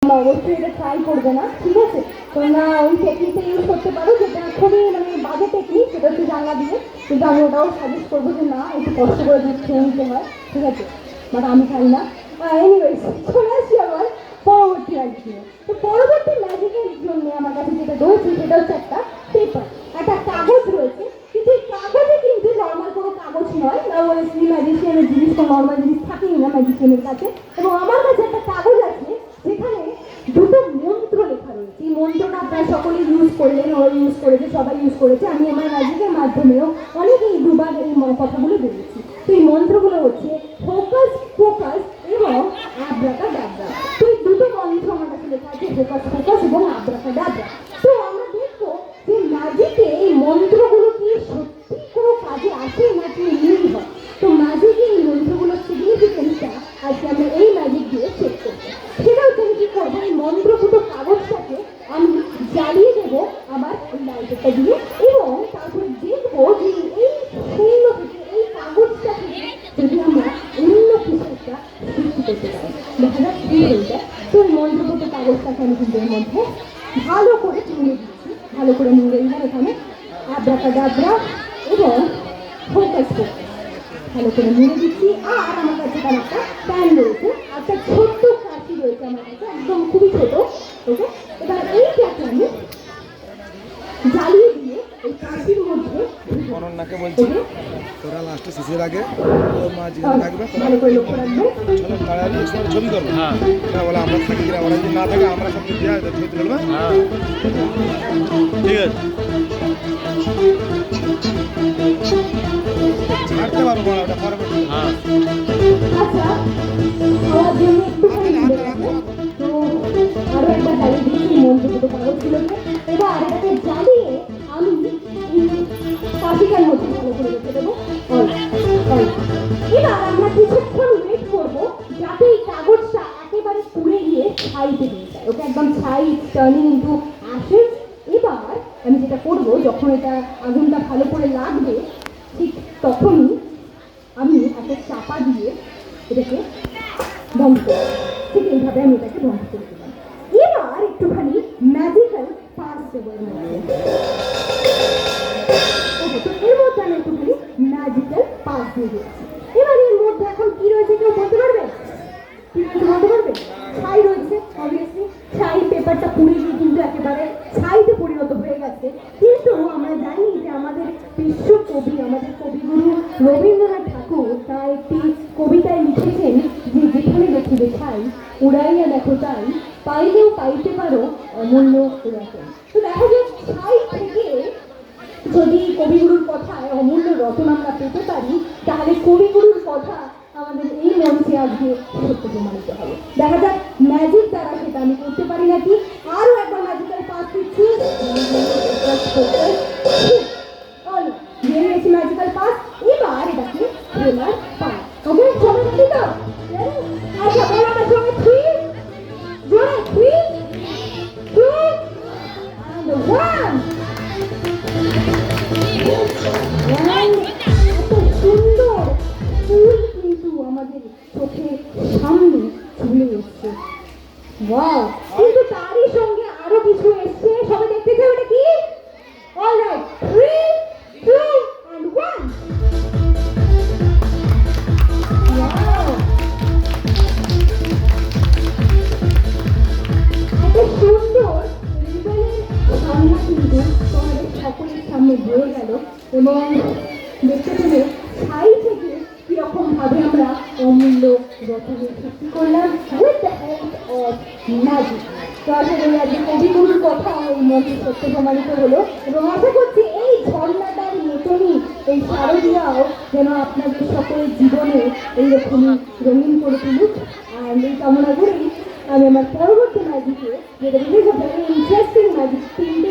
অবশ্যই এটা ট্রাই করবে না, ঠিক আছে? তোমরা ওই টেকনিকটা ইউজ করতে পারো, যেটা খুবই বাজে টেকনিক, সেটা হচ্ছে জানলা দিয়ে। কিন্তু আমি ওটাও সাজেস্ট করবো যে না, একটু কষ্ট করে দুধ খেয়ে নিতে হয়, ঠিক আছে? বাট আমি খাই না। এনিওয়েজ, চলে আসি আবার পরবর্তী ম্যাজিকে। তো পরবর্তী ম্যাজিকের জন্য আমার কাছে যেটা রয়েছে সেটা হচ্ছে একটা পেপার, একটা কাগজ রয়েছে। কিন্তু এই কাগজে কিন্তু নর্মাল কোনো কাগজ নয়, ওয়েসলি ম্যাজিশিয়ানের জিনিস, কোনো নর্মাল জিনিস থাকেই না ম্যাজিশিয়ানের কাছে। এবং আমার কাছে একটা কাগজ আছে যেখানে দুটো মন্ত্র লেখা রয়েছে। এই মন্ত্রটা আপনারা সকলেই ইউজ করলেন, ওরা ইউজ করেছে, সবাই ইউজ করেছে। আমি আমার ম্যাজিকের মাধ্যমেও অনেকেই দুবার এই কথাগুলো বলেছি। তো এই মন্ত্রগুলো হচ্ছে ফোকাস ফোকাস এবং আব্রাকাডাব্রা। তো এই দুটো মন্ত্র আমার কাছে লেখা আছে, ফোকাস ফোকাস এবং আব্রাকাডাব্রা। তো আমরা দেখবো যে ম্যাজিকে এই মন্ত্রগুলো কি সত্যি কোনো কাজে আসে নাকি মিল হয়। তো ম্যাজিকে এই মন্ত্রগুলোর সিগনিফিকেন্সটা আজকে আমরা এই ম্যাজিক দিয়ে চেক করবো। সেটা হচ্ছে আমি কি করবো, এই মন্ত্রপুত কাগজটাকে আমি জ্বালিয়ে দেবো আমার লাইটারটা দিয়ে, এবং তারপরে দেখবো যে এই শূন্য থেকে, এই কাগজটা থেকে যদি আমরা অন্য কিছু একটা সৃষ্টি করতে পারি, দেখা যাক কি হয়ে যায়। তো এই মন্ত্রপুত কাগজটাকে আমি কিন্তু এর মধ্যে ভালো করে মুড়ে দিচ্ছি, ভালো করে মুড়ে দিলাম এখানে আব্রাকাডাব্রা এবং ফোকাস ফোকাস ভালো করে মুড়ে দিচ্ছি। আর আমার কাছে তার একটা প্যান রয়েছে, একটা ছোট্ট কাশি রয়েছে আমার কাছে, একদম খুবই ছোট। ওকে, এবার এইটাকে আমি জ্বালিয়ে দিয়ে এই কাশির মধ্যে অনন্যাকে বলছি তোরা লাস্টে শেষের আগে তোর মা যেখানে থাকবে ভালো করে লক্ষ্য রাখবে। চলো তাড়াতাড়ি ছবি করবো। হ্যাঁ বলে আমরা থাকি কিনা, ওরা যদি না থাকে আমরা সব দেওয়া ছবি তুলবে। হ্যাঁ ঠিক আছে, ছাড়তে পারবো না ওটা পারবো। হ্যাঁ আচ্ছা, আমার জন্য একটুখানি তো আরো একবার জ্বালিয়ে দিচ্ছি মন্ত্রপুত কাগজগুলোকে। এবার এটাকে জ্বালিয়ে আমি কাশিটার মধ্যে ভালো করে রেখে দেবো। এবার আমরা কিছুক্ষণ ওয়েট করবো যাতে এই কাগজটা একেবারে পুড়ে গিয়ে ছাইতে হয়ে যায়। ওকে একদম ছাই, টার্নিং ইন্টু অ্যাশেজ। এবার আমি যেটা করবো, যখন এটা আগুনটা ভালো করে লাগবে ঠিক তখনই আমি একটা চাপা দিয়ে এটাকে বন্ধ করব। ঠিক এইভাবে আমি এটাকে বন্ধ করে দিলাম। এবার একটুখানি ম্যাজিক্যাল পাস দেবো এর মধ্যে। তো এর মধ্যে আমি একটুখানি ম্যাজিক্যাল পাস দিয়ে দিচ্ছি। এবার এর মধ্যে এখন কি রয়েছে কেউ বলতে পারবে? কি রয়েছে বলতে পারবে? ছাই রয়েছে, অবভিয়াসলি ছাই। পেপারটা পুড়ে গিয়ে কিন্তু একেবারে ছাইতে পরিণত হয়ে গেছে। কিন্তু আমরা জানি যে আমাদের বিশ্বকবি, আমাদের কবিগুরু রবীন্দ্রনাথ ঠাকুর তার একটি কবিতায় লিখেছেন যে যেখানে দেখিবে ছাই উড়াইয়া দেখো তাই, পাইলেও পাইতে পারো অমূল্য রতন। তো দেখা যায় ছাই থেকে যদি কবিগুরুর কথায় অমূল্য রতন আমরা পেতে পারি, তাহলে কবিগুরুর কথা আমাদের এই মঞ্চে আজকে সত্য প্রমাণিত হবে। দেখা যাক ম্যাজিক দ্বারা সেটা আমি করতে পারি নাকি। আরো একবার ম্যাজিক্যাল পাস দিচ্ছি, দিয়ে দিয়েছি ম্যাজিক্যাল পাস। এবার এটাকে খেলার পাস। ওকে, সবাই রেডি তো? আচ্ছা, বলো আমার সঙ্গে 3 জোরে 3 2 and 1। এত সুন্দর ফুল কিন্তু আমাদের চোখের সামনে চলে এসছে। ওয়াও! কিন্তু তারই সঙ্গে আরো কিছু এসছে, সবাই দেখতে চাও এটা কি? Alright, 3 2 and 1। ওয়াও! এত সুন্দর রিবনের সামনে কিন্তু তোমাদের সকলের সামনে বয়ে গেল, এবং দেখতে পেলে ছাই থেকে কিরকম ভাবে আমরা অমূল্য রতনের সৃষ্টি করলাম with the help of magic. তো আশা করি আজকে কবিগুরুর কথা এই মন্ত্রে সত্য প্রমাণিত হলো, এবং আশা করছি এই ঝর্ণাটার মতনই এই শারদীয়াও যেন আপনাদের সকলের জীবনে এইরকমই রঙিন করে তুলুক। আর এই কামনা করেই আমি আমার পরবর্তী ম্যাজিকে, যেটা ভেরি ইন্টারেস্টিং ম্যাজিক, 3টে